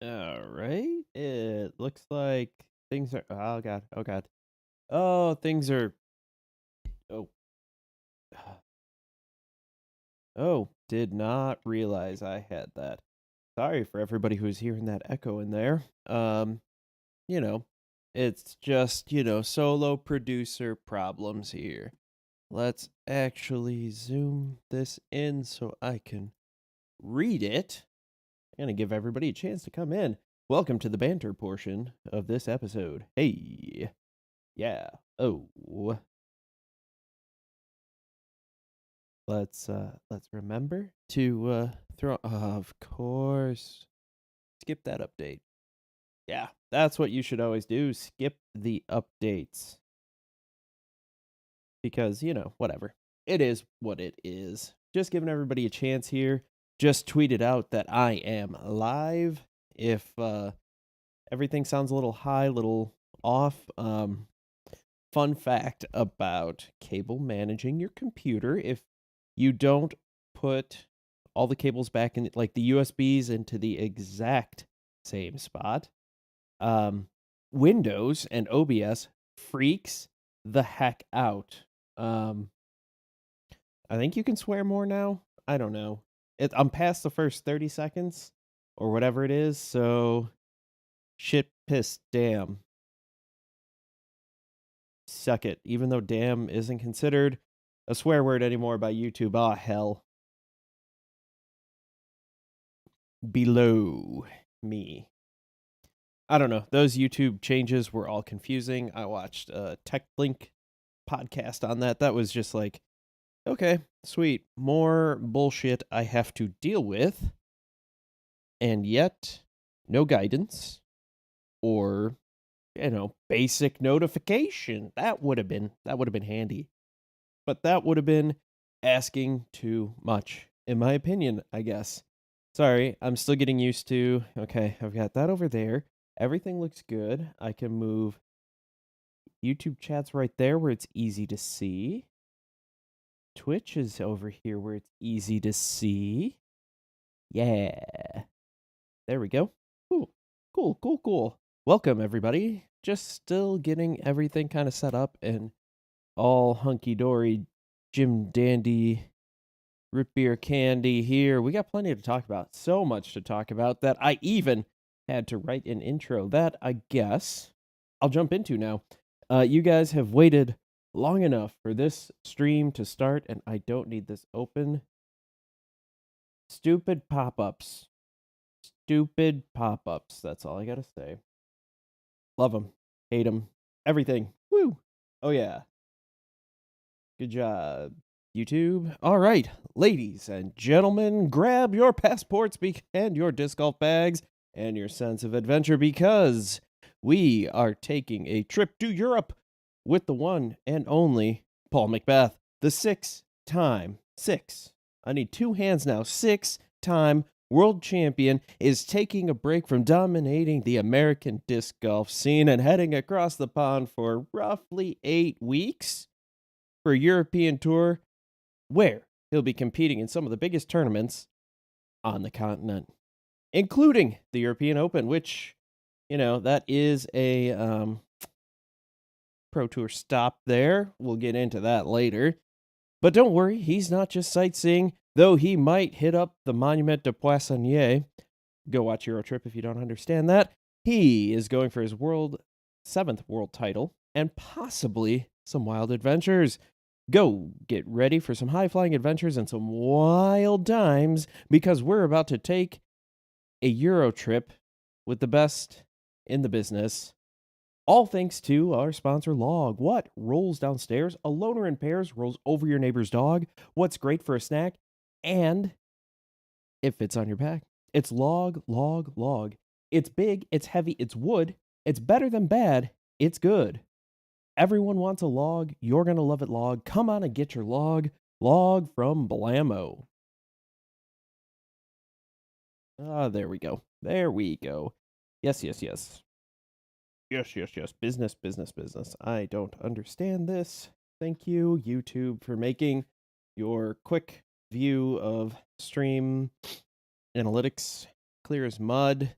All right. It looks like things are. Oh god. Oh god. Oh, things are. Oh. Oh, did not realize I had that. Sorry for everybody who's hearing that echo in there. You know, it's just, solo producer problems here. Let's actually zoom this in so I can read it. I'm going to give everybody a chance to come in. Welcome to the banter portion of this episode. Hey. Yeah. Oh. Let's remember to throw of course. Skip that update. Yeah, that's what you should always do. Skip the updates. Because, whatever. It is what it is. Just giving everybody a chance here. Just tweeted out that I am live. If everything sounds a little high, little off, fun fact about cable managing your computer: if you don't put all the cables back in, like the USBs, into the exact same spot, Windows and OBS freaks the heck out. I think you can swear more now. I don't know. I'm past the first 30 seconds or whatever it is, so shit, piss, damn. Suck it. Even though damn isn't considered a swear word anymore by YouTube. Ah, hell. Below me. I don't know. Those YouTube changes were all confusing. I watched a TechLink podcast on that. That was just like, okay, sweet. More bullshit I have to deal with. And yet, no guidance or, basic notification. That would have been handy. But that would have been asking too much, in my opinion, I guess. Sorry, I'm still getting used to, okay, I've got that over there. Everything looks good. I can move YouTube chat's right there where it's easy to see. Twitch is over here where it's easy to see. Yeah. There we go. Ooh, cool. Welcome, everybody. Just still getting everything kind of set up and all hunky-dory, Jim Dandy, root beer candy here. We got plenty to talk about. So much to talk about that I even had to write an intro that I guess I'll jump into now. You guys have waited long enough for this stream to start, and I don't need this open. Stupid pop-ups. That's all I gotta say. Love them. Hate them. Everything. Woo! Oh, yeah. Good job, YouTube. All right, ladies and gentlemen, grab your passports and your disc golf bags and your sense of adventure, because we are taking a trip to Europe with the one and only Paul Macbeth, the six-time, I need two hands now, six-time world champion, is taking a break from dominating the American disc golf scene and heading across the pond for roughly 8 weeks for a European tour where he'll be competing in some of the biggest tournaments on the continent, including the European Open, which, that is a Pro Tour stop there. We'll get into that later. But don't worry, he's not just sightseeing, though he might hit up the Monument de Poissonnier. Go watch Eurotrip if you don't understand that. He is going for his seventh world title and possibly some wild adventures. Go get ready for some high-flying adventures and some wild times, because we're about to take a Euro trip with the best in the business. All thanks to our sponsor, Log. What rolls downstairs? A loner in pairs rolls over your neighbor's dog. What's great for a snack? And it fits on your back. It's Log. It's big, it's heavy, it's wood. It's better than bad. It's good. Everyone wants a log. You're going to love it, Log. Come on and get your log. Log from Blammo. Ah, there we go. Yes. Business. I don't understand this. Thank you, YouTube, for making your quick view of stream analytics clear as mud.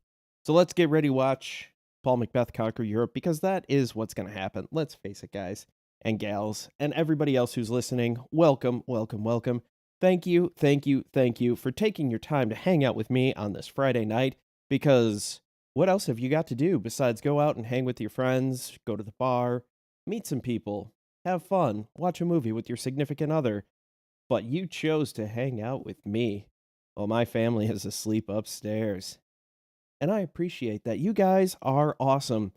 So let's get ready to watch Paul Macbeth conquer Europe because that is what's going to happen. Let's face it, guys and gals, and everybody else who's listening. Welcome, welcome, welcome. Thank you, thank you, thank you for taking your time to hang out with me on this Friday night because what else have you got to do besides go out and hang with your friends, go to the bar, meet some people, have fun, watch a movie with your significant other? But you chose to hang out with me while my family is asleep upstairs. And I appreciate that. You guys are awesome.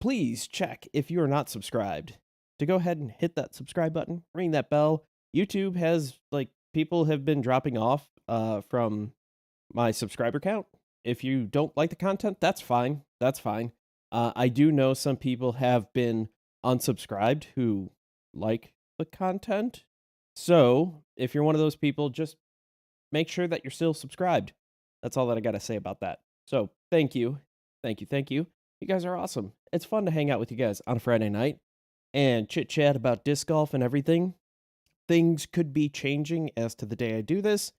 Please check if you are not subscribed to go ahead and hit that subscribe button, ring that bell. YouTube has, people have been dropping off from my subscriber count. If you don't like the content, that's fine. That's fine. I do know some people have been unsubscribed who like the content. So if you're one of those people, just make sure that you're still subscribed. That's all that I got to say about that. So thank you. Thank you. Thank you. You guys are awesome. It's fun to hang out with you guys on a Friday night and chit chat about disc golf and everything. Things could be changing as to the day I do this.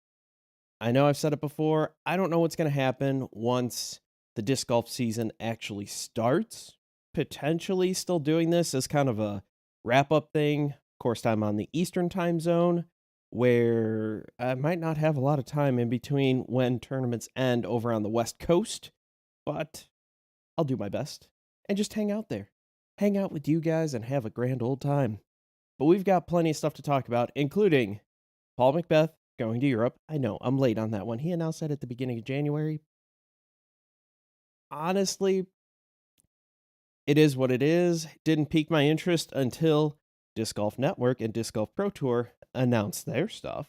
I know I've said it before. I don't know what's going to happen once the disc golf season actually starts. Potentially still doing this as kind of a wrap up thing. Of course, I'm on the Eastern time zone where I might not have a lot of time in between when tournaments end over on the West Coast, but I'll do my best and just hang out there. Hang out with you guys and have a grand old time. But we've got plenty of stuff to talk about, including Paul Macbeth going to Europe. I know, I'm late on that one. He announced that at the beginning of January. Honestly, it is what it is. Didn't pique my interest until Disc Golf Network and Disc Golf Pro Tour announced their stuff.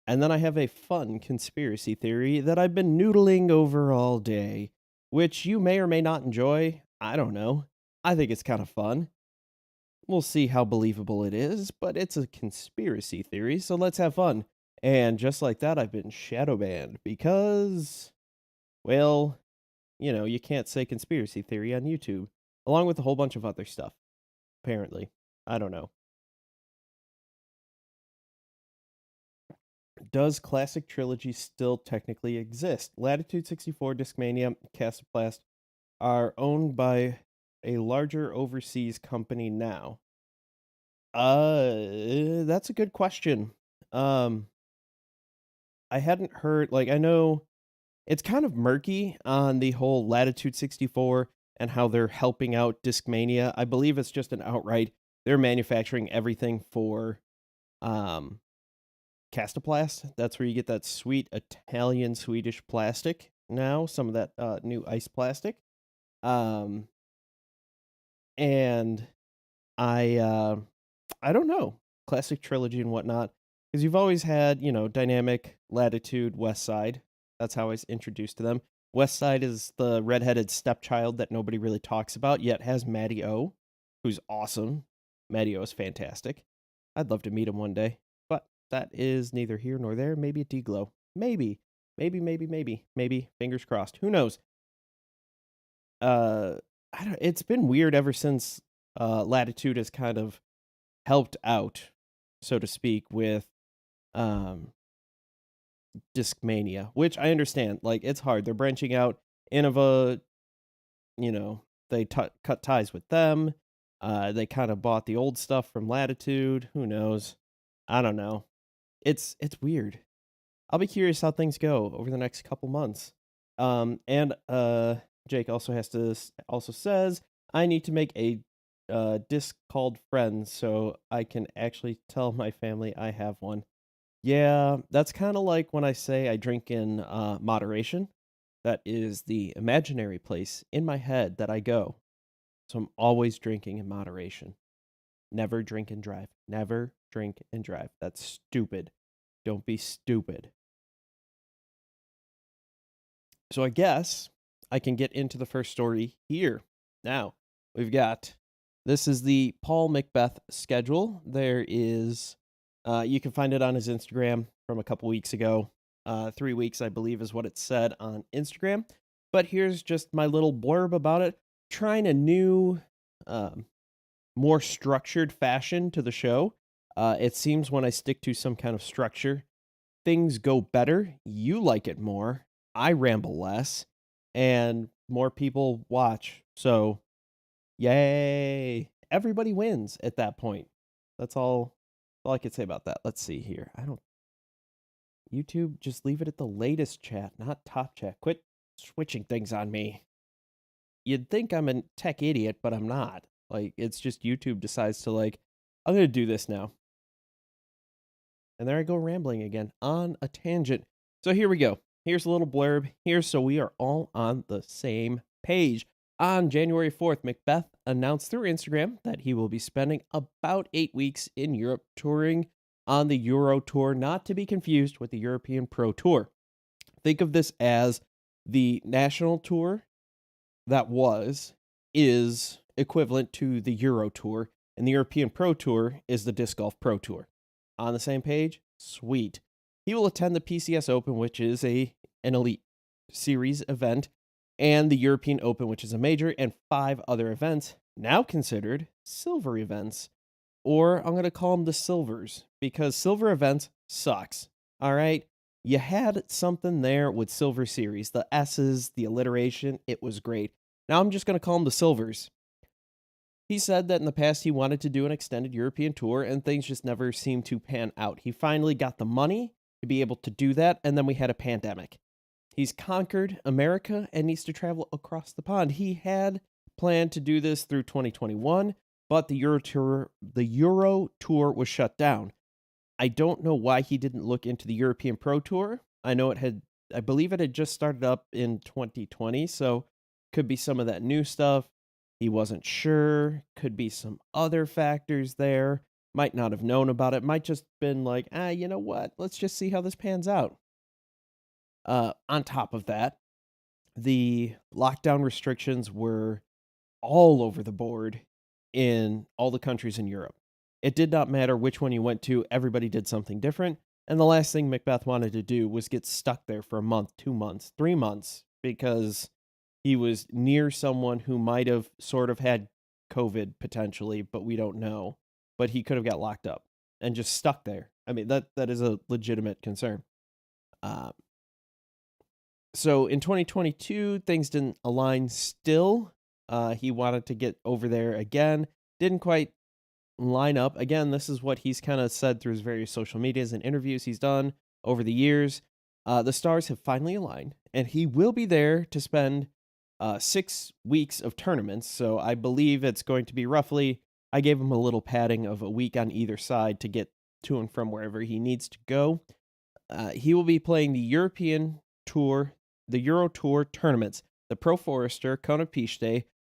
And then I have a fun conspiracy theory that I've been noodling over all day, which you may or may not enjoy. I don't know. I think it's kind of fun. We'll see how believable it is, but it's a conspiracy theory, so let's have fun. And just like that, I've been shadow banned because, well, you can't say conspiracy theory on YouTube, along with a whole bunch of other stuff, apparently. I don't know. Does Classic Trilogy still technically exist? Latitude 64, Discmania, Castoplast are owned by a larger overseas company now. That's a good question. I hadn't heard, I know it's kind of murky on the whole Latitude 64 and how they're helping out Discmania. I believe it's just an outright, they're manufacturing everything for Castoplast. That's where you get that sweet Italian Swedish plastic now, some of that new ice plastic. And I don't know, Classic Trilogy and whatnot, because you've always had, Dynamic, Latitude, West Side. That's how I was introduced to them. West Side is the redheaded stepchild that nobody really talks about, yet has Matty O, who's awesome. Matty O is fantastic. I'd love to meet him one day, but that is neither here nor there. Maybe at D-Glow. Maybe. Maybe. Fingers crossed. Who knows? It's been weird ever since Latitude has kind of helped out, so to speak, with Discmania, which I understand. It's hard. They're branching out. Innova, they cut ties with them. They kind of bought the old stuff from Latitude. Who knows? I don't know. It's weird. I'll be curious how things go over the next couple months. And Jake also says I need to make a disc called Friends so I can actually tell my family I have one. Yeah, that's kind of like when I say I drink in moderation. That is the imaginary place in my head that I go. So I'm always drinking in moderation. Never drink and drive. Never drink and drive. That's stupid. Don't be stupid. So I guess I can get into the first story here. Now, this is the Paul Macbeth schedule. There is, you can find it on his Instagram from a couple weeks ago. 3 weeks, I believe, is what it said on Instagram. But here's just my little blurb about it. Trying a new, more structured fashion to the show. It seems when I stick to some kind of structure, things go better. You like it more. I ramble less. and more people watch. So, yay. Everybody wins at that point. That's all I could say about that. Let's see here. YouTube, just leave it at the latest chat, not top chat. Quit switching things on me. You'd think I'm a tech idiot, but I'm not. Like, it's just YouTube decides to, like, I'm going to do this now. And there I go rambling again on a tangent. So here we go. Here's a little blurb. Here's so we are all on the same page. On January 4th, Macbeth announced through Instagram that he will be spending about 8 weeks in Europe touring on the Euro Tour, not to be confused with the European Pro Tour. Think of this as the national tour that is equivalent to the Euro Tour, and the European Pro Tour is the Disc Golf Pro Tour. On the same page? Sweet. He will attend the PCS Open, which is an elite series event, and the European Open, which is a major, and 5 other events, now considered silver events. Or I'm going to call them the silvers, because silver events sucks. All right? You had something there with Silver Series. The S's, the alliteration, it was great. Now I'm just going to call them the silvers. He said that in the past he wanted to do an extended European tour, and things just never seemed to pan out. He finally got the money to be able to do that, and then we had a pandemic. He's conquered America and needs to travel across the pond. He had planned to do this through 2021, but the Euro Tour was shut down. I don't know why he didn't look into the European Pro Tour. I believe it had just started up in 2020, so could be some of that new stuff. He wasn't sure. Could be some other factors there. Might not have known about it. Might just been like, you know what? Let's just see how this pans out. On top of that, the lockdown restrictions were all over the board in all the countries in Europe. It did not matter which one you went to. Everybody did something different. And the last thing Macbeth wanted to do was get stuck there for a month, 2 months, 3 months, because he was near someone who might have sort of had COVID potentially, but we don't know. But he could have got locked up and just stuck there. I mean, that is a legitimate concern. So in 2022, things didn't align still. He wanted to get over there again. Didn't quite line up. Again, this is what he's kind of said through his various social medias and interviews he's done over the years. The stars have finally aligned, and he will be there to spend 6 weeks of tournaments. So I believe it's going to be roughly, I gave him a little padding of a week on either side to get to and from wherever he needs to go. He will be playing the European Tour, the Euro Tour tournaments, the Pro Forester, Kona Piste,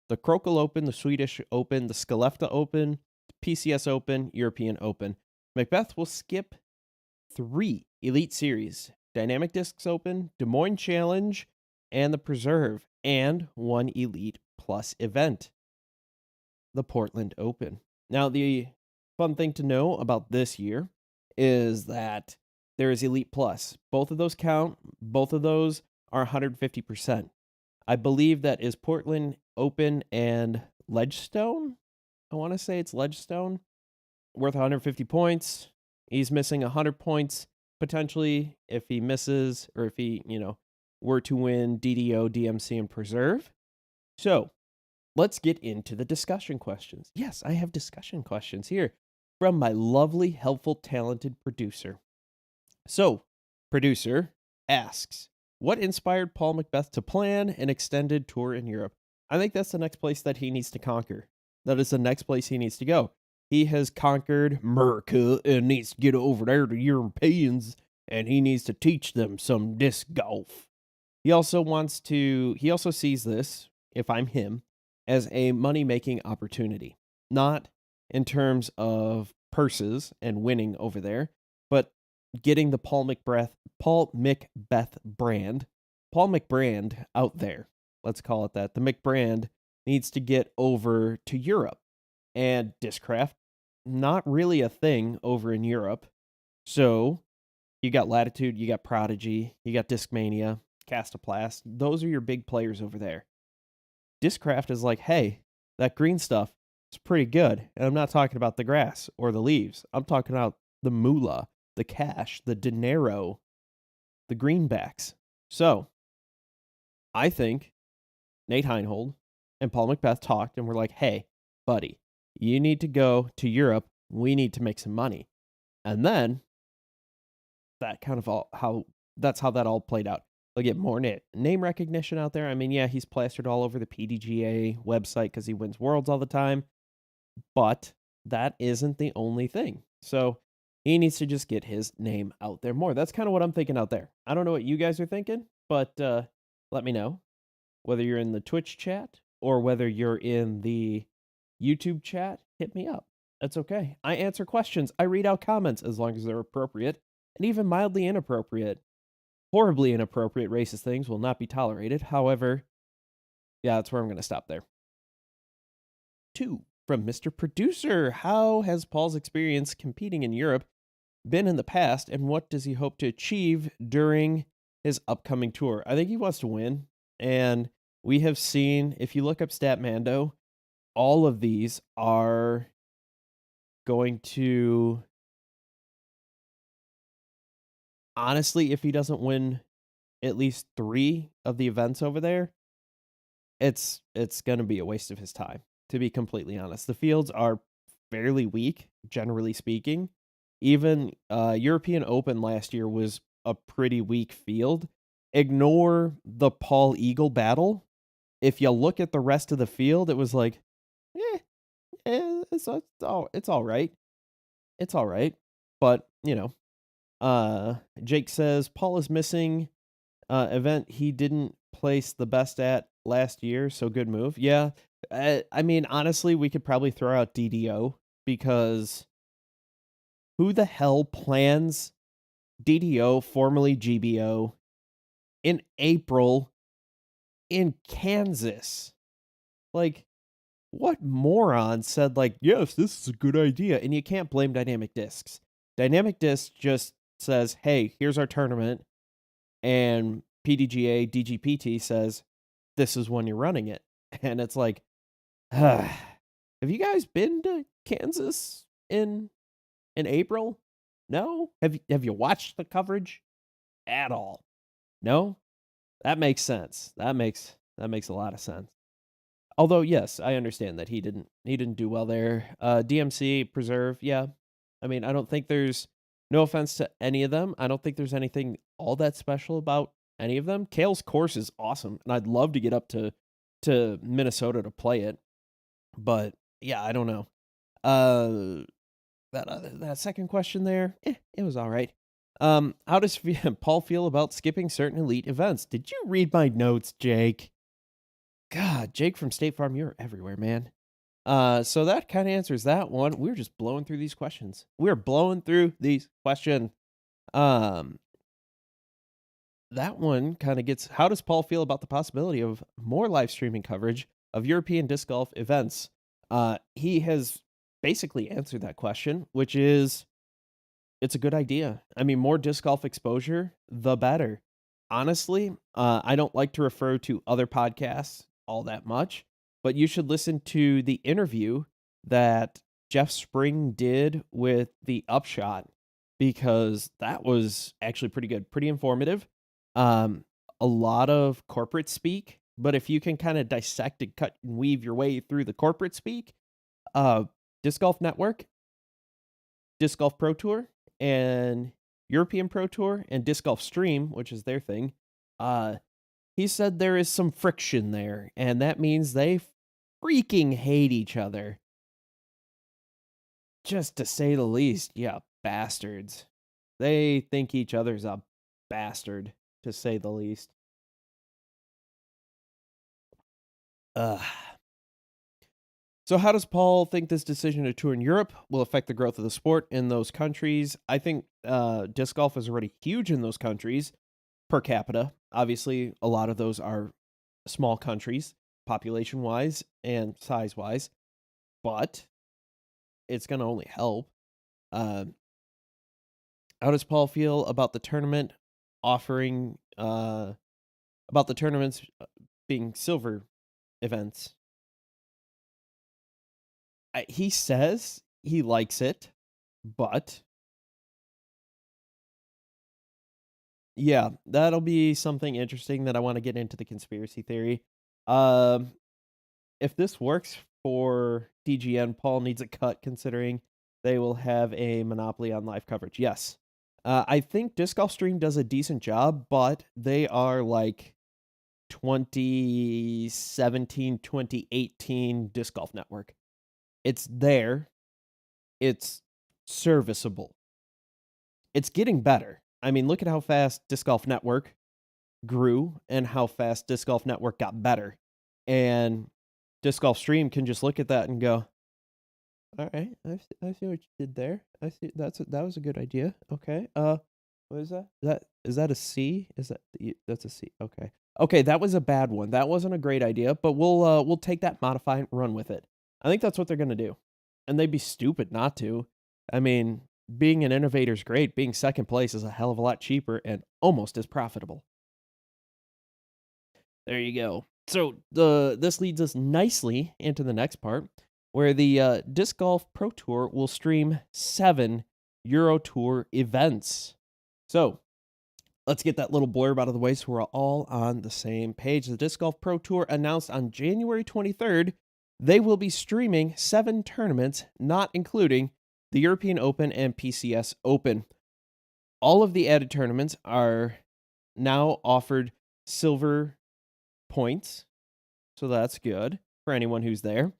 the Krokel Open, the Swedish Open, the Skellefteå Open, PCS Open, European Open. Macbeth will skip 3 Elite Series, Dynamic Discs Open, Des Moines Challenge, and the Preserve, and 1 Elite Plus event, the Portland Open. Now, the fun thing to know about this year is that there is Elite Plus. Both of those count. Both of those are 150%. I believe that is Portland Open and Ledgestone. I want to say it's Ledgestone. Worth 150 points. He's missing 100 points potentially if he misses, or if he, were to win DDO, DMC, and Preserve. So let's get into the discussion questions. Yes, I have discussion questions here from my lovely, helpful, talented producer. So, producer asks, what inspired Paul Macbeth to plan an extended tour in Europe? I think that's the next place that he needs to conquer. That is the next place he needs to go. He has conquered America and needs to get over there to Europeans, and he needs to teach them some disc golf. He also sees this, if I'm him, as a money-making opportunity. Not in terms of purses and winning over there, but getting the Paul Macbeth brand, Paul McBrand out there. Let's call it that. The McBrand needs to get over to Europe. And Discraft, not really a thing over in Europe. So you got Latitude, you got Prodigy, you got Discmania, Castoplast. Those are your big players over there. Discraft is like, hey, that green stuff is pretty good. And I'm not talking about the grass or the leaves. I'm talking about the moolah, the cash, the dinero, the greenbacks. So I think Nate Heinold and Paul Macbeth talked and were like, hey, buddy, you need to go to Europe. We need to make some money. And then that's how that all played out. They'll get more name recognition out there. I mean, yeah, he's plastered all over the PDGA website because he wins worlds all the time, but that isn't the only thing. So he needs to just get his name out there more. That's kind of what I'm thinking out there. I don't know what you guys are thinking, but let me know whether you're in the Twitch chat or whether you're in the YouTube chat. Hit me up. That's okay. I answer questions. I read out comments as long as they're appropriate and even mildly inappropriate. Horribly inappropriate racist things will not be tolerated. However, yeah, that's where I'm going to stop there. 2. From Mr. Producer. How has Paul's experience competing in Europe been in the past, and what does he hope to achieve during his upcoming tour? I think he wants to win, and we have seen, if you look up Statmando, all of these are going to... Honestly, if he doesn't win at least 3 of the events over there, it's going to be a waste of his time, to be completely honest. The fields are fairly weak, generally speaking. Even European Open last year was a pretty weak field. Ignore the Paul Eagle battle. If you look at the rest of the field, it was like, it's all right. It's all right. But, you know, Jake says, Paul is missing event he didn't place the best at last year, so good move. Yeah, I mean, honestly, we could probably throw out DDO, because who the hell plans DDO, formerly GBO, in April in Kansas? Like, what moron said, like, yes, this is a good idea? And you can't blame Dynamic Discs. Dynamic Discs just says, hey, here's our tournament, and PDGA, DGPT says, this is when you're running it. And it's like, have you guys been to Kansas in April? No? Have you watched the coverage at all? No? That makes sense. That makes a lot of sense. Although, yes, I understand that he didn't do well there. DMC Preserve, yeah. I mean, I don't think there's, no offense to any of them, I don't think there's anything all that special about any of them. Kale's course is awesome, and I'd love to get up to Minnesota to play it. But yeah, I don't know. That second question there, it was all right. How does Paul feel about skipping certain elite events? Did you read my notes, Jake? God, Jake from State Farm, you're everywhere, man. So that kind of answers that one. We're just blowing through these questions. We're blowing through these questions. That one kind of gets, how does Paul feel about the possibility of more live streaming coverage of European disc golf events? He has basically answered that question, which is, it's a good idea. I mean, more disc golf exposure, the better. Honestly, I don't like to refer to other podcasts all that much, but you should listen to the interview that Jeff Spring did with the Upshot, because that was actually pretty good, pretty informative. A lot of corporate speak, but if you can kind of dissect and cut and weave your way through the corporate speak, Disc Golf Network, Disc Golf Pro Tour, and European Pro Tour, and Disc Golf Stream, which is their thing, he said there is some friction there, and that means they freaking hate each other. Just to say the least, yeah, bastards. They think each other's a bastard, to say the least. So how does Paul think this decision to tour in Europe will affect the growth of the sport in those countries? I think disc golf is already huge in those countries per capita. Obviously, a lot of those are small countries, population-wise and size-wise, but it's going to only help. How does Paul feel about the tournament offering, about the tournaments being silver events? He says he likes it, but yeah, that'll be something interesting that I want to get into the conspiracy theory. Um, if this works for DGN, Paul needs a cut considering they will have a monopoly on live coverage. Yes. I think Disc Golf Stream does a decent job, but they are like 2017, 2018 Disc Golf Network. It's there. It's serviceable. It's getting better. I mean, look at how fast Disc Golf Network grew and how fast Disc Golf Network got better. And Disc Golf Stream can just look at that and go, all right, I see what you did there. I see that was a good idea. Okay. What is that? Is that a C? That's a C. Okay. Okay, that was a bad one. That wasn't a great idea, but we'll take that, modify and run with it. I think that's what they're gonna do. And they'd be stupid not to. I mean, being an innovator is great. Being second place is a hell of a lot cheaper and almost as profitable. There you go. So this leads us nicely into the next part, where the Disc Golf Pro Tour will stream 7 Euro Tour events. So let's get that little blurb out of the way so we're all on the same page. The Disc Golf Pro Tour announced on January 23rd they will be streaming 7 tournaments, not including the European Open and PCS Open. All of the added tournaments are now offered silver points, so that's good for anyone who's there.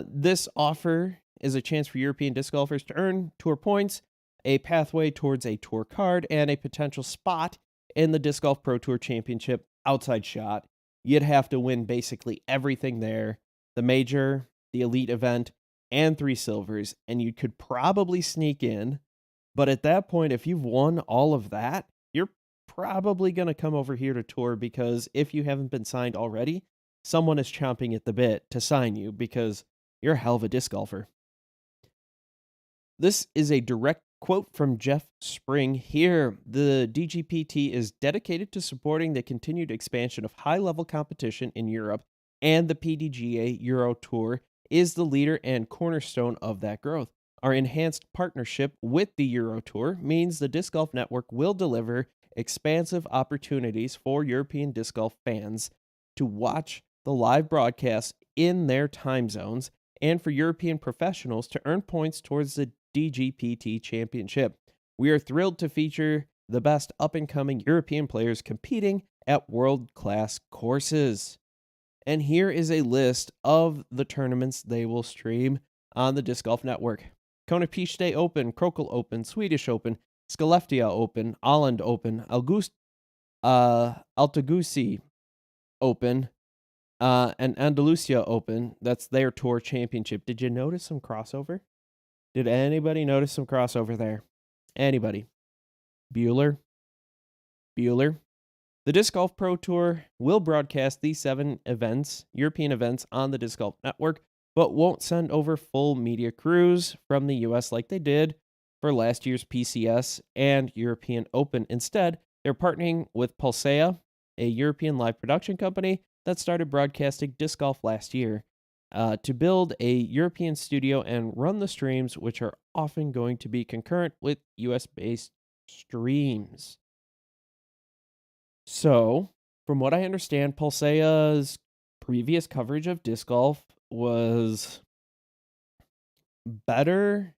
This offer is a chance for European disc golfers to earn tour points, a pathway towards a tour card, and a potential spot in the Disc Golf Pro Tour Championship outside shot. You'd have to win basically everything there, the major, the elite event, and 3 silvers, and you could probably sneak in. But at that point, if you've won all of that, you're probably going to come over here to tour, because if you haven't been signed already, someone is chomping at the bit to sign you because you're a hell of a disc golfer. This is a direct quote from Jeff Spring here. The DGPT is dedicated to supporting the continued expansion of high-level competition in Europe, and the PDGA Euro Tour is the leader and cornerstone of that growth. Our enhanced partnership with the Euro Tour means the Disc Golf Network will deliver expansive opportunities for European disc golf fans to watch the live broadcasts in their time zones, and for European professionals to earn points towards the DGPT Championship. We are thrilled to feature the best up-and-coming European players competing at world-class courses. And here is a list of the tournaments they will stream on the Disc Golf Network. Kona-Piste Open, Krokel Open, Swedish Open, Skellefteå Open, Åland Open, Altaugusti Open, and Andalusia Open. That's their tour championship. Did you notice some crossover? Did anybody notice some crossover there? Anybody? Bueller? The Disc Golf Pro Tour will broadcast these 7 events, European events, on the Disc Golf Network, but won't send over full media crews from the US like they did for last year's PCS and European Open. Instead, they're partnering with Pulsea, a European live production company that started broadcasting disc golf last year, to build a European studio and run the streams, which are often going to be concurrent with US-based streams. So, from what I understand, Pulsea's previous coverage of disc golf was better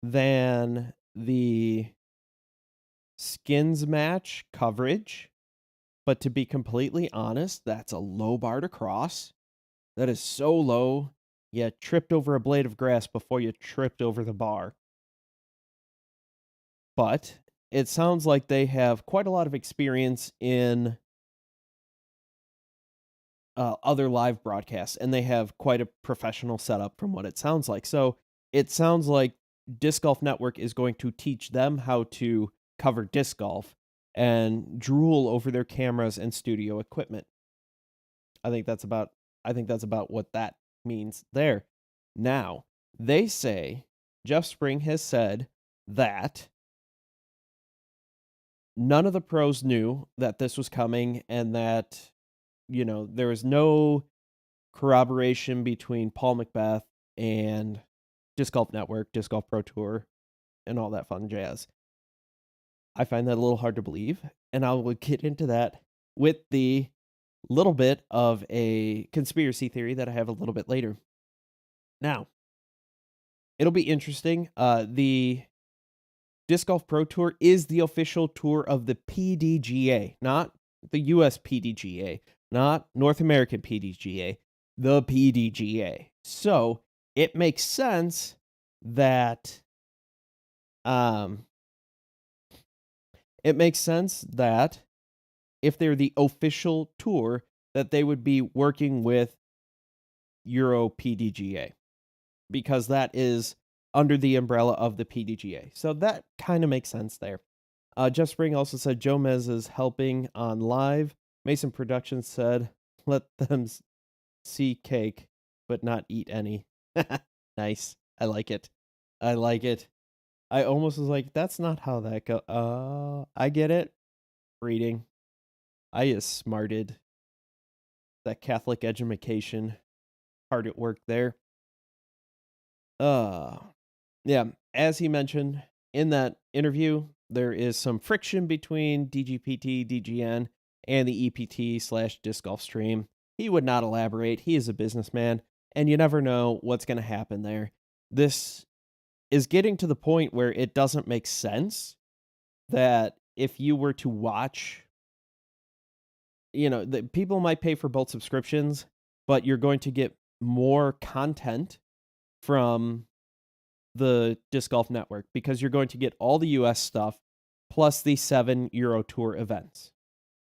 than the skins match coverage, but to be completely honest, that's a low bar to cross. That is so low, you tripped over a blade of grass before you tripped over the bar. But it sounds like they have quite a lot of experience in other live broadcasts, and they have quite a professional setup from what it sounds like. So it sounds like Disc Golf Network is going to teach them how to cover disc golf and drool over their cameras and studio equipment. I think that's about what that means there. Now, they say, Jeff Spring has said that none of the pros knew that this was coming, and that, there was no corroboration between Paul Macbeth and Disc Golf Network, Disc Golf Pro Tour, and all that fun jazz. I find that a little hard to believe, and I will get into that with the little bit of a conspiracy theory that I have a little bit later. Now, it'll be interesting. The Disc Golf Pro Tour is the official tour of the PDGA, not the US PDGA, not North American PDGA, the PDGA. So it makes sense that if they're the official tour, that they would be working with Euro PDGA, because that is under the umbrella of the PDGA. So that kind of makes sense there. Jeff Spring also said Joe Mez is helping on live. Mason Productions said, let them see cake, but not eat any. Nice. I like it. I like it. I almost was like, that's not how that goes. I get it. Reading. I is smarted. That Catholic education. Hard at work there. Yeah, as he mentioned in that interview, there is some friction between DGPT, DGN, and the EPT/disc golf stream. He would not elaborate. He is a businessman, and you never know what's going to happen there. This is getting to the point where it doesn't make sense that if you were to watch, the people might pay for both subscriptions, but you're going to get more content from the Disc Golf Network because you're going to get all the US stuff plus the 7 Euro Tour events.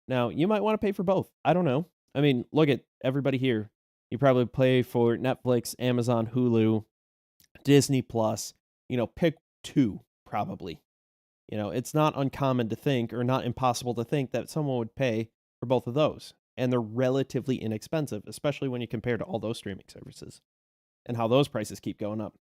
Now, you might want to pay for both. I don't know. I mean, look at everybody here. You probably pay for Netflix, Amazon, Hulu, Disney Plus. Pick two, probably. It's not uncommon to think, or not impossible to think, that someone would pay for both of those. And they're relatively inexpensive, especially when you compare to all those streaming services and how those prices keep going up.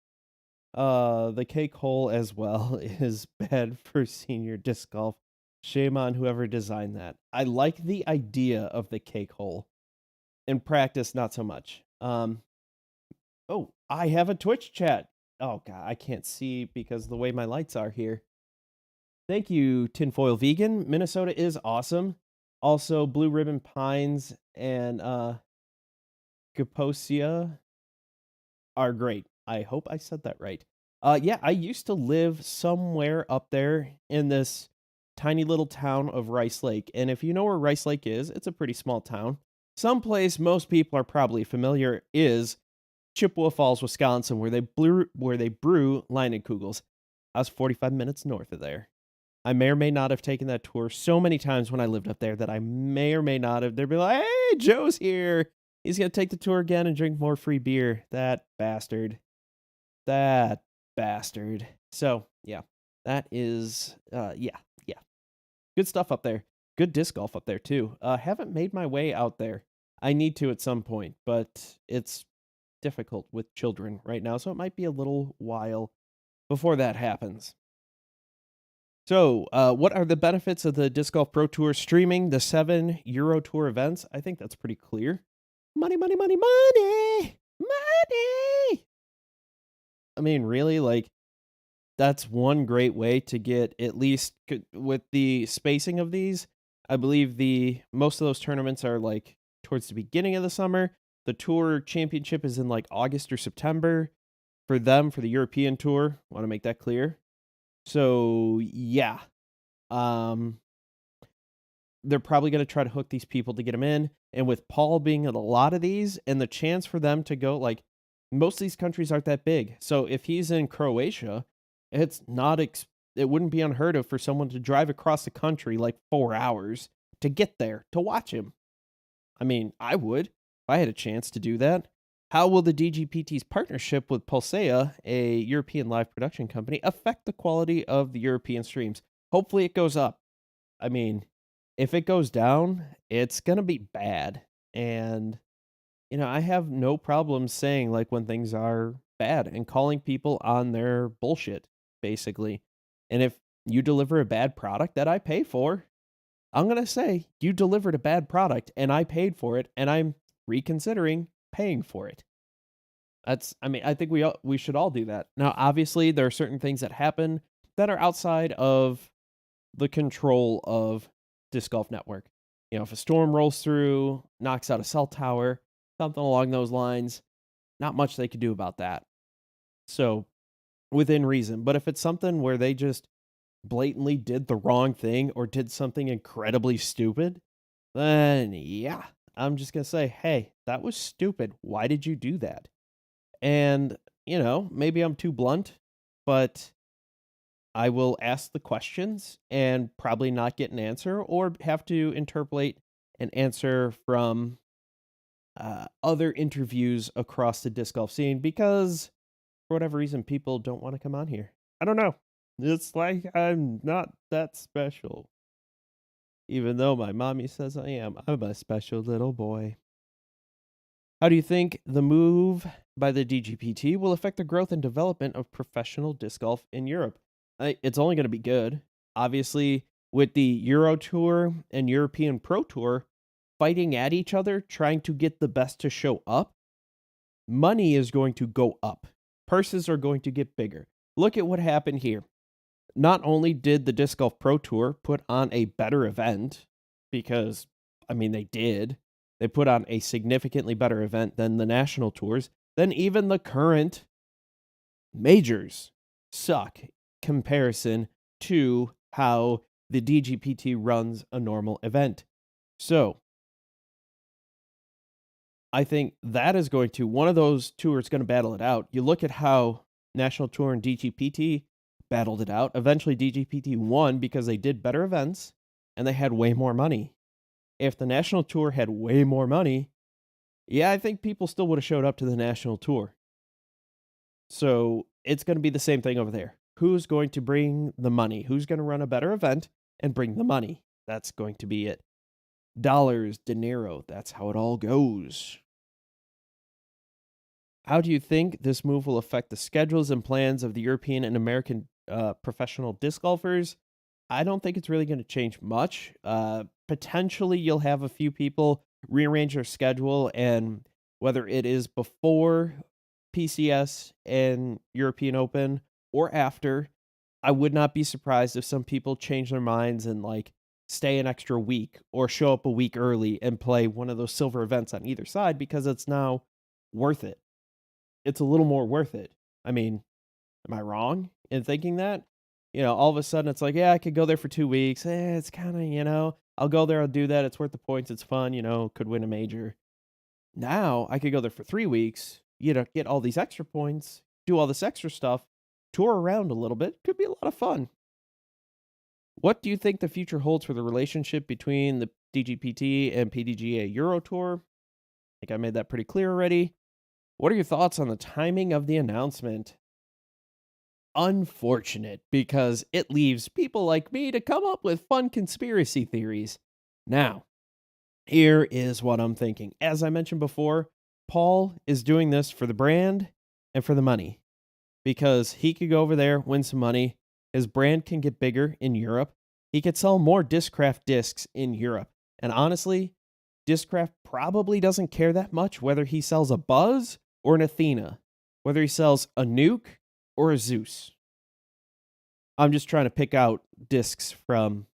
The cake hole as well is bad for senior disc golf. Shame on whoever designed that. I like the idea of the cake hole. In practice, not so much. Oh, I have a Twitch chat. Oh, God, I can't see because of the way my lights are here. Thank you, Tinfoil Vegan. Minnesota is awesome. Also, Blue Ribbon Pines and Kaposia are great. I hope I said that right. Yeah, I used to live somewhere up there in this tiny little town of Rice Lake. And if you know where Rice Lake is, it's a pretty small town. Someplace most people are probably familiar is Chippewa Falls, Wisconsin, where they brew Leinenkugels. I was 45 minutes north of there. I may or may not have taken that tour so many times when I lived up there that I may or may not have. They'd be like, hey, Joe's here. He's going to take the tour again and drink more free beer. That bastard. So, yeah. That is, yeah. Good stuff up there. Good disc golf up there, too. Haven't made my way out there. I need to at some point, but it's difficult with children right now, so it might be a little while before that happens. So, what are the benefits of the Disc Golf Pro Tour streaming the 7 Euro Tour events? I think that's pretty clear. Money, money, money, money! Money! I mean, really, that's one great way to get, at least with the spacing of these, I believe most of those tournaments are, towards the beginning of the summer. The Tour Championship is in, August or September for them, for the European Tour. Want to make that clear. So, yeah. They're probably going to try to hook these people to get them in. And with Paul being at a lot of these, and the chance for them to go, most of these countries aren't that big. So if he's in Croatia, it's not, it wouldn't be unheard of for someone to drive across the country 4 hours to get there to watch him. I mean, I would if I had a chance to do that. How will the DGPT's partnership with Pulsea, a European live production company, affect the quality of the European streams? Hopefully it goes up. I mean, if it goes down, it's going to be bad. And, I have no problem saying, when things are bad and calling people on their bullshit, basically. And if you deliver a bad product that I pay for, I'm going to say, you delivered a bad product and I paid for it, and I'm reconsidering paying for it. I think we should all do that. Now, obviously, there are certain things that happen that are outside of the control of Disc Golf Network. If a storm rolls through, knocks out a cell tower, something along those lines, not much they could do about that. So, within reason. But if it's something where they just blatantly did the wrong thing or did something incredibly stupid, then yeah, I'm just going to say, hey, that was stupid. Why did you do that? And, maybe I'm too blunt, but I will ask the questions and probably not get an answer or have to interpolate an answer from other interviews across the disc golf scene because for whatever reason, people don't want to come on here. I don't know. It's like I'm not that special. Even though my mommy says I am, I'm a special little boy. How do you think the move by the DGPT will affect the growth and development of professional disc golf in Europe? It's only going to be good. Obviously, with the Euro Tour and European Pro Tour fighting at each other, trying to get the best to show up, money is going to go up. Purses are going to get bigger. Look at what happened here. Not only did the Disc Golf Pro Tour put on a better event, because, they did. They put on a significantly better event than the national tours, then even the current majors suck comparison to how the DGPT runs a normal event. So, I think that is going to, one of those tours going to battle it out. You look at how National Tour and DGPT battled it out. Eventually, DGPT won because they did better events and they had way more money. If the National Tour had way more money, yeah, I think people still would have showed up to the National Tour. So it's going to be the same thing over there. Who's going to bring the money? Who's going to run a better event and bring the money? That's going to be it. Dollars, dinero, that's how it all goes. How do you think this move will affect the schedules and plans of the European and American professional disc golfers? I don't think it's really going to change much. Potentially, you'll have a few people rearrange their schedule, and whether it is before PCS and European Open or after, I would not be surprised if some people change their minds and stay an extra week or show up a week early and play one of those silver events on either side because it's now worth it. It's a little more worth it. Am I wrong in thinking that? All of a sudden it's like, yeah, I could go there for 2 weeks. It's kind of, I'll go there, I'll do that. It's worth the points. It's fun, could win a major. Now I could go there for 3 weeks, get all these extra points, do all this extra stuff, tour around a little bit. Could be a lot of fun. What do you think the future holds for the relationship between the DGPT and PDGA Euro Tour? I think I made that pretty clear already. What are your thoughts on the timing of the announcement? Unfortunate, because it leaves people like me to come up with fun conspiracy theories. Now, here is what I'm thinking. As I mentioned before, Paul is doing this for the brand and for the money, because he could go over there, win some money. His brand can get bigger in Europe. He could sell more Discraft discs in Europe. And honestly, Discraft probably doesn't care that much whether he sells a Buzz or an Athena, whether he sells a Nuke or a Zeus. I'm just trying to pick out discs from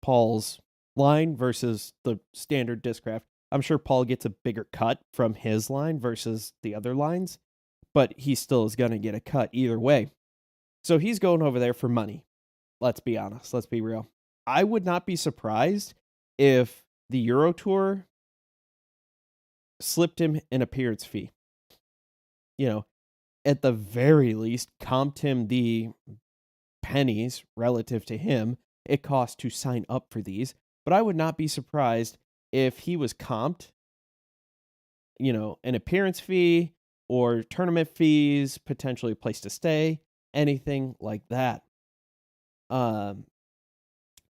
Paul's line versus the standard Discraft. I'm sure Paul gets a bigger cut from his line versus the other lines, but he still is going to get a cut either way. So he's going over there for money. Let's be honest. Let's be real. I would not be surprised if the Euro Tour slipped him an appearance fee. At the very least, comped him the pennies relative to him it costs to sign up for these. But I would not be surprised if he was comped, an appearance fee or tournament fees, potentially a place to stay, anything like that.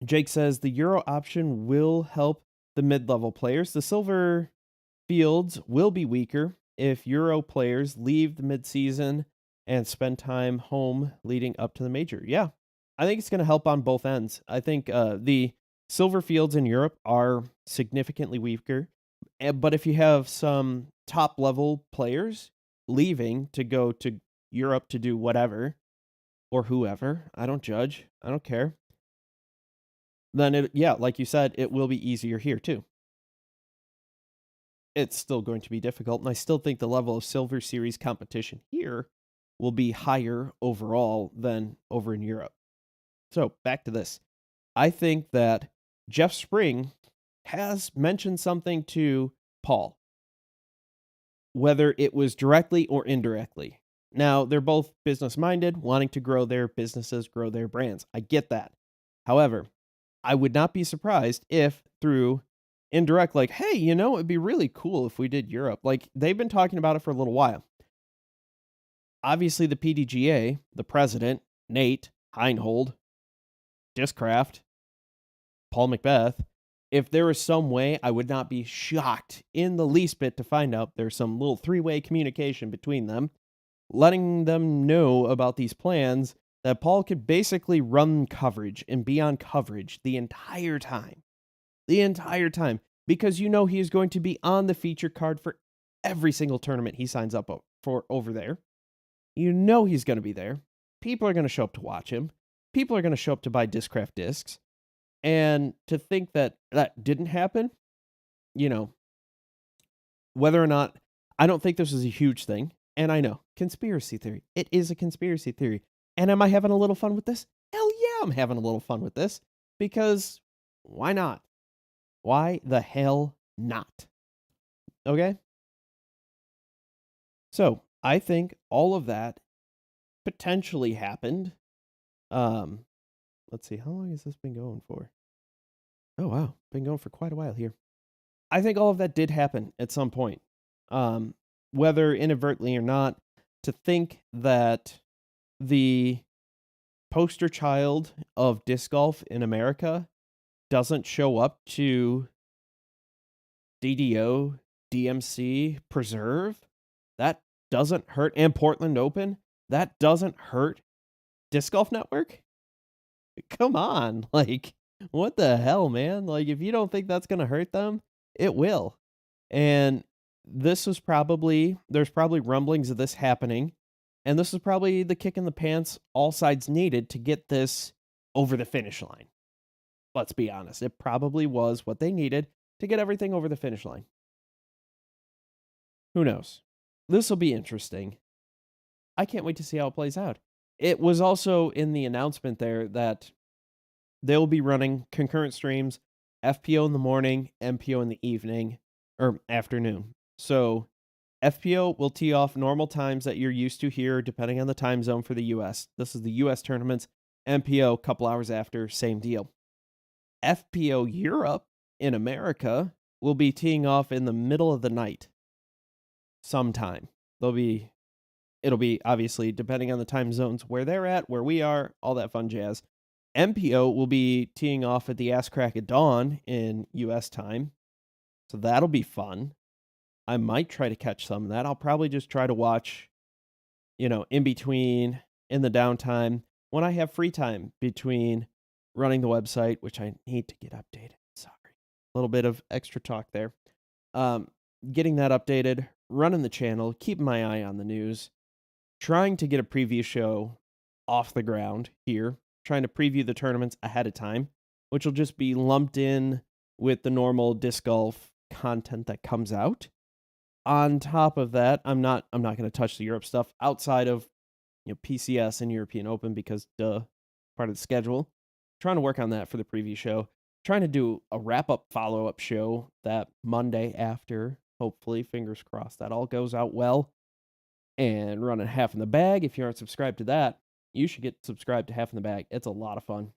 Jake says the Euro option will help the mid-level players. The silver fields will be weaker if Euro players leave the mid-season and spend time home leading up to the major. Yeah, I think it's going to help on both ends. I think the silver fields in Europe are significantly weaker, but if you have some top-level players leaving to go to Europe to do whatever, or whoever, I don't judge, I don't care. then yeah, like you said, it will be easier here too. It's still going to be difficult, and I still think the level of Silver Series competition here will be higher overall than over in Europe. So, back to this. I think that Jeff Spring has mentioned something to Paul, whether it was directly or indirectly. Now, they're both business minded, wanting to grow their businesses, grow their brands. I get that. However, I would not be surprised if through indirect, like, hey, it'd be really cool if we did Europe. Like, they've been talking about it for a little while. Obviously, the PDGA, the president, Nate, Heinhold, Discraft, Paul Macbeth, if there was some way, I would not be shocked in the least bit to find out there's some little three-way communication between them, letting them know about these plans that Paul could basically run coverage and be on coverage the entire time. The entire time. Because he is going to be on the feature card for every single tournament he signs up for over there. He's going to be there. People are going to show up to watch him. People are going to show up to buy Discraft discs. And to think that that didn't happen, whether or not, I don't think this is a huge thing. And I know, conspiracy theory. It is a conspiracy theory. And am I having a little fun with this? Hell yeah, I'm having a little fun with this. Because why not? Why the hell not? Okay? So, I think all of that potentially happened. Let's see, how long has this been going for? Oh, wow. Been going for quite a while here. I think all of that did happen at some point. Whether inadvertently or not, to think that the poster child of disc golf in America doesn't show up to DDO, DMC, Preserve, that doesn't hurt, and Portland Open, that doesn't hurt Disc Golf Network? Come on, like, what the hell, man? Like, if you don't think that's going to hurt them, it will. And there's probably rumblings of this happening, and this is probably the kick in the pants all sides needed to get this over the finish line. Let's be honest, it probably was what they needed to get everything over the finish line. Who knows? This will be interesting. I can't wait to see how it plays out. It was also in the announcement there that they'll be running concurrent streams, FPO in the morning, MPO in the evening, or afternoon. So FPO will tee off normal times that you're used to here, depending on the time zone for the US. This is the US tournaments. MPO, a couple hours after, same deal. FPO Europe in America will be teeing off in the middle of the night sometime. It'll be obviously depending on the time zones where they're at, where we are, all that fun jazz. MPO will be teeing off at the ass crack of dawn in US time. So that'll be fun. I might try to catch some of that. I'll probably just try to watch, in between, in the downtime, when I have free time between running the website, which I need to get updated. Sorry. A little bit of extra talk there. Getting that updated, running the channel, keeping my eye on the news, trying to get a preview show off the ground here, trying to preview the tournaments ahead of time, which will just be lumped in with the normal disc golf content that comes out. On top of that, I'm not going to touch the Europe stuff outside of PCS and European Open because part of the schedule. Trying to work on that for the preview show. Trying to do a wrap-up follow-up show that Monday after. Hopefully, fingers crossed, that all goes out well. And running Half in the Bag. If you aren't subscribed to that, you should get subscribed to Half in the Bag. It's a lot of fun.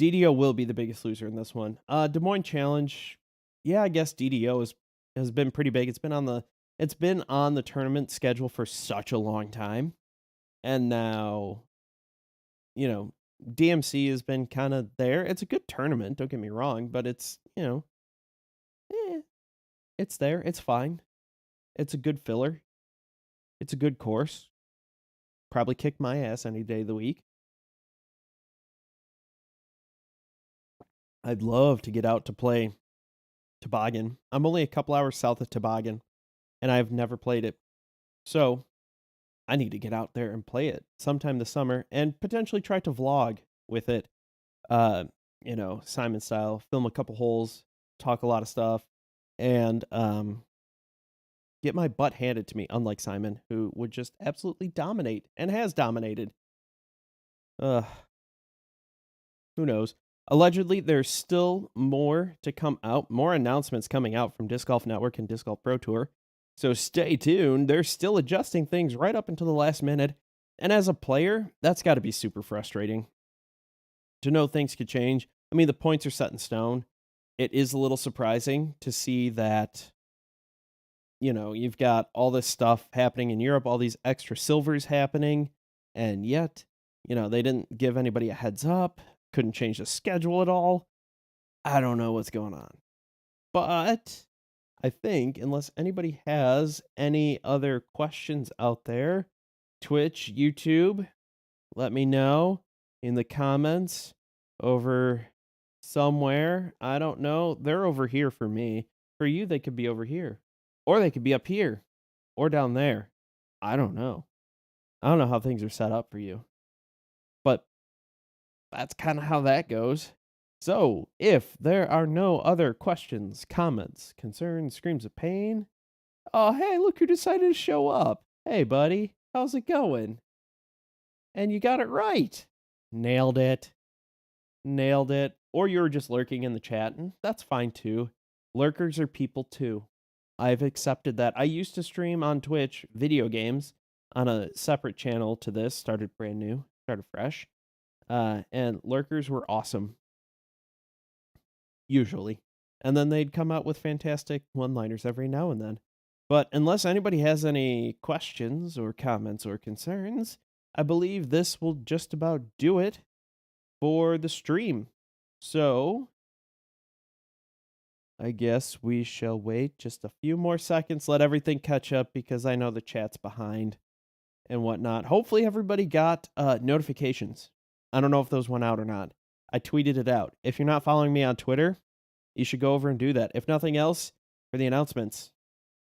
DDO will be the biggest loser in this one. Des Moines Challenge. Yeah, I guess DDO has been pretty big. It's been on the tournament schedule for such a long time. And now, DMC has been kind of there. It's a good tournament, don't get me wrong, but it's, it's there. It's fine. It's a good filler. It's a good course. Probably kick my ass any day of the week. I'd love to get out to play Toboggan. I'm only a couple hours south of Toboggan, and I've never played it. So I need to get out there and play it sometime this summer and potentially try to vlog with it. Simon style, film a couple holes, talk a lot of stuff, and get my butt handed to me, unlike Simon, who would just absolutely dominate and has dominated. Ugh. Who knows? Allegedly, there's still more to come out, more announcements coming out from Disc Golf Network and Disc Golf Pro Tour. So stay tuned. They're still adjusting things right up until the last minute. And as a player, that's got to be super frustrating to know things could change. I mean, the points are set in stone. It is a little surprising to see that, you've got all this stuff happening in Europe, all these extra silvers happening, and yet, they didn't give anybody a heads up, couldn't change the schedule at all. I don't know what's going on. But I think, unless anybody has any other questions out there, Twitch, YouTube, let me know in the comments over somewhere. I don't know. They're over here for me. For you, they could be over here. Or they could be up here. Or down there. I don't know. I don't know how things are set up for you. But that's kind of how that goes. So, if there are no other questions, comments, concerns, screams of pain, oh, hey, look who decided to show up. Hey, buddy, how's it going? And you got it right. Nailed it. Nailed it. Or you were just lurking in the chat, and that's fine too. Lurkers are people too. I've accepted that. I used to stream on Twitch video games on a separate channel to this, started brand new, started fresh. And lurkers were awesome. Usually. And then they'd come out with fantastic one-liners every now and then. But unless anybody has any questions or comments or concerns, I believe this will just about do it for the stream. So, I guess we shall wait just a few more seconds, let everything catch up, because I know the chat's behind and whatnot. Hopefully everybody got notifications. I don't know if those went out or not. I tweeted it out. If you're not following me on Twitter, you should go over and do that. If nothing else, for the announcements.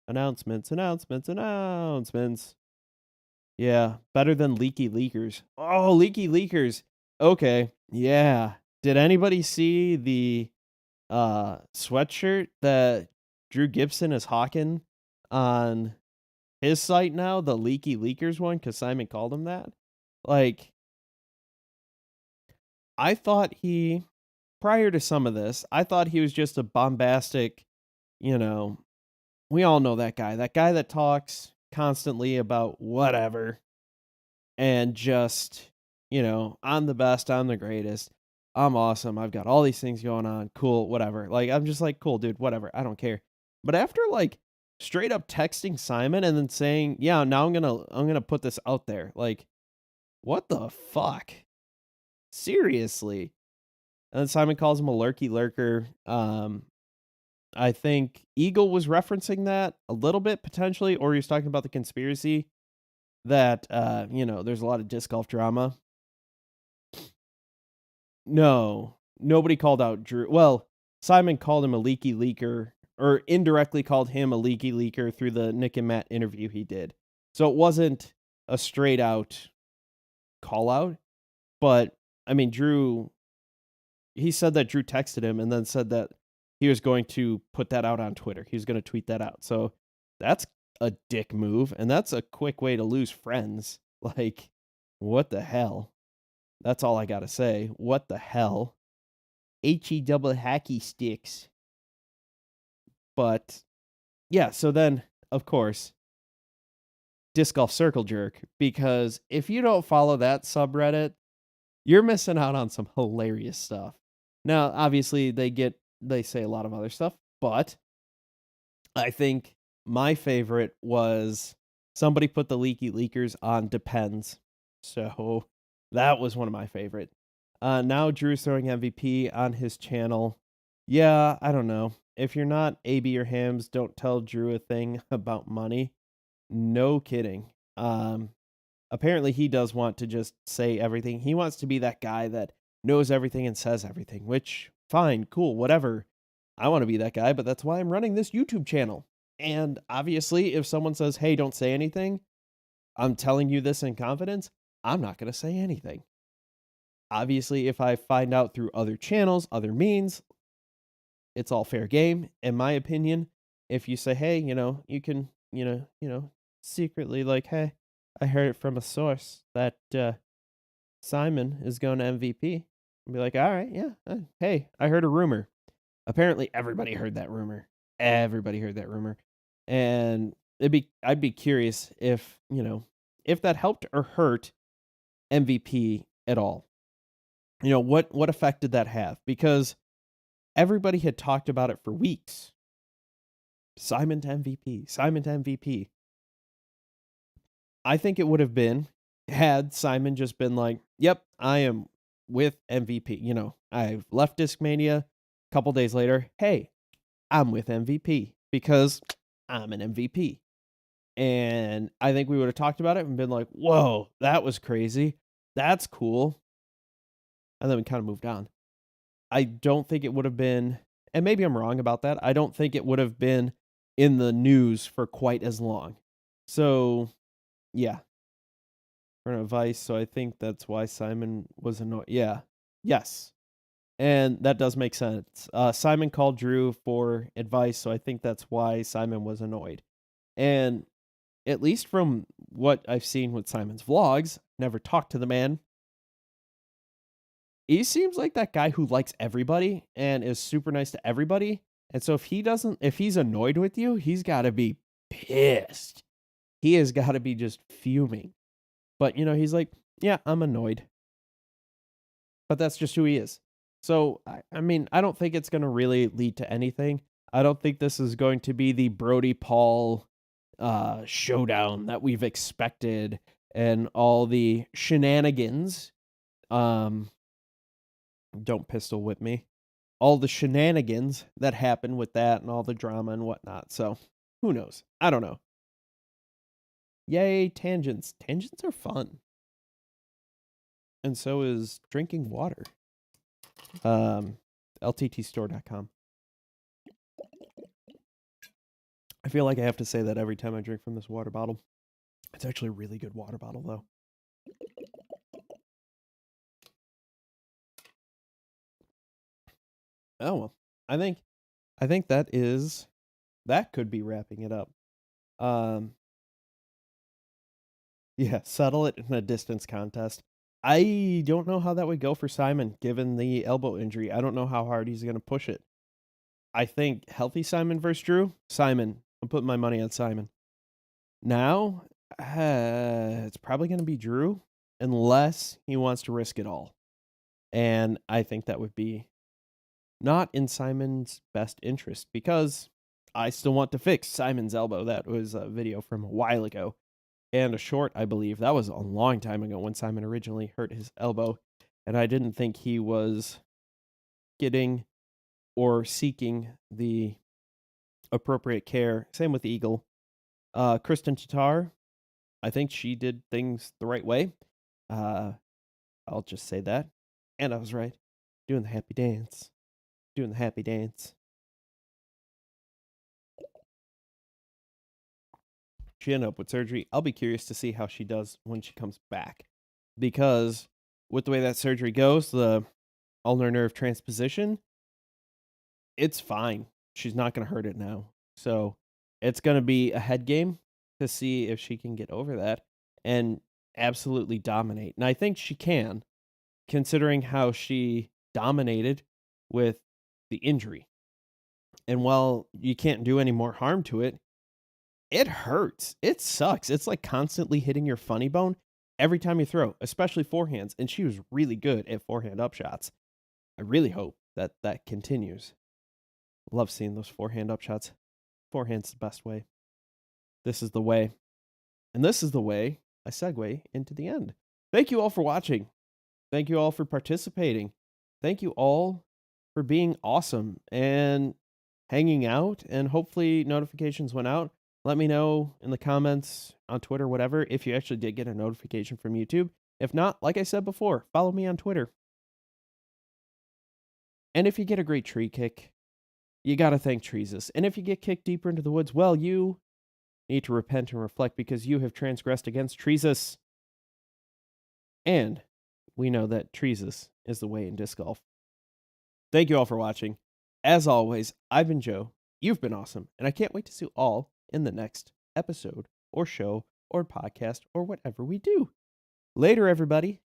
Announcements. Yeah, better than Leaky Leakers. Oh, Leaky Leakers. Okay, yeah. Did anybody see the sweatshirt that Drew Gibson is hawking on his site now? The Leaky Leakers one, because Simon called him that? Like, I thought prior to some of this, I thought he was just a bombastic, we all know that guy that talks constantly about whatever and just, I'm the best, I'm the greatest, I'm awesome, I've got all these things going on, cool, whatever. Like, I'm just like, cool, dude, whatever, I don't care. But after like straight up texting Simon and then saying, yeah, now I'm gonna put this out there, like, what the fuck? Seriously. And then Simon calls him a lurky lurker. I think Eagle was referencing that a little bit potentially, or he was talking about the conspiracy that there's a lot of disc golf drama. No, nobody called out Drew. Well, Simon called him a leaky leaker, or indirectly called him a leaky leaker through the Nick and Matt interview he did. So it wasn't a straight out call out, but I mean, he said that Drew texted him and then said that he was going to put that out on Twitter. He was going to tweet that out. So that's a dick move, and that's a quick way to lose friends. Like, what the hell? That's all I got to say. What the hell? HE double hacky sticks. But, yeah, so then, of course, Disc Golf Circle Jerk, because if you don't follow that subreddit, you're missing out on some hilarious stuff. Now, obviously, they say a lot of other stuff, but I think my favorite was somebody put the Leaky Leakers on Depends. So that was one of my favorite. Now Drew's throwing MVP on his channel. Yeah, I don't know. If you're not AB or Hams, don't tell Drew a thing about money. No kidding. Apparently he does want to just say everything. He wants to be that guy that knows everything and says everything, which, fine, cool, whatever. I want to be that guy, but that's why I'm running this YouTube channel. And obviously, if someone says, hey, don't say anything, I'm telling you this in confidence, I'm not going to say anything. Obviously, if I find out through other channels, other means, it's all fair game, in my opinion. If you say, hey, you can, secretly like, hey, I heard it from a source that Simon is going to MVP. I'll be like, all right, yeah. Hey, I heard a rumor. Apparently, everybody heard that rumor. Everybody heard that rumor, and I'd be curious if if that helped or hurt MVP at all. What effect did that have? Because everybody had talked about it for weeks. Simon to MVP, Simon to MVP. I think it would have been had Simon just been like, yep, I am with MVP. I've left Discmania. A couple days later, hey, I'm with MVP because I'm an MVP. And I think we would have talked about it and been like, whoa, that was crazy. That's cool. And then we kind of moved on. I don't think it would have been, and maybe I'm wrong about that, I don't think it would have been in the news for quite as long. So, yeah. For advice, so I think that's why Simon was annoyed. Yeah. Yes. And that does make sense. Simon called Drew for advice, so I think that's why Simon was annoyed. And at least from what I've seen with Simon's vlogs, never talked to the man. He seems like that guy who likes everybody and is super nice to everybody. And so if he's annoyed with you, he's got to be pissed. He has got to be just fuming. But, he's like, yeah, I'm annoyed. But that's just who he is. So, I mean, I don't think it's going to really lead to anything. I don't think this is going to be the Brody Paul showdown that we've expected and all the shenanigans. Don't pistol whip me. All the shenanigans that happen with that and all the drama and whatnot. So, who knows? I don't know. Yay, tangents. Tangents are fun. And so is drinking water. LTTstore.com. I feel like I have to say that every time I drink from this water bottle. It's actually a really good water bottle, though. Oh, well. I think that could be wrapping it up. Yeah, settle it in a distance contest. I don't know how that would go for Simon, given the elbow injury. I don't know how hard he's going to push it. I think healthy Simon versus Drew. Simon. I'm putting my money on Simon. Now, it's probably going to be Drew, unless he wants to risk it all. And I think that would be not in Simon's best interest, because I still want to fix Simon's elbow. That was a video from a while ago. And a short, I believe. That was a long time ago when Simon originally hurt his elbow. And I didn't think he was getting or seeking the appropriate care. Same with Eagle. Kristen Tatar, I think she did things the right way. I'll just say that. And I was right. Doing the happy dance. Doing the happy dance. She ended up with surgery. I'll be curious to see how she does when she comes back. Because with the way that surgery goes, the ulnar nerve transposition, it's fine. She's not going to hurt it now. So it's going to be a head game to see if she can get over that and absolutely dominate. And I think she can, considering how she dominated with the injury. And while you can't do any more harm to it, it hurts. It sucks. It's like constantly hitting your funny bone every time you throw, especially forehands. And she was really good at forehand upshots. I really hope that that continues. Love seeing those forehand upshots. Forehand's the best way. This is the way. And this is the way I segue into the end. Thank you all for watching. Thank you all for participating. Thank you all for being awesome and hanging out. And hopefully notifications went out. Let me know in the comments, on Twitter, whatever, if you actually did get a notification from YouTube. If not, like I said before, follow me on Twitter. And if you get a great tree kick, you got to thank Treesus. And if you get kicked deeper into the woods, well, you need to repent and reflect because you have transgressed against Treesus. And we know that trees is the way in disc golf. Thank you all for watching. As always, I've been Joe. You've been awesome, and I can't wait to see you all in the next episode or show or podcast or whatever we do. Later, everybody.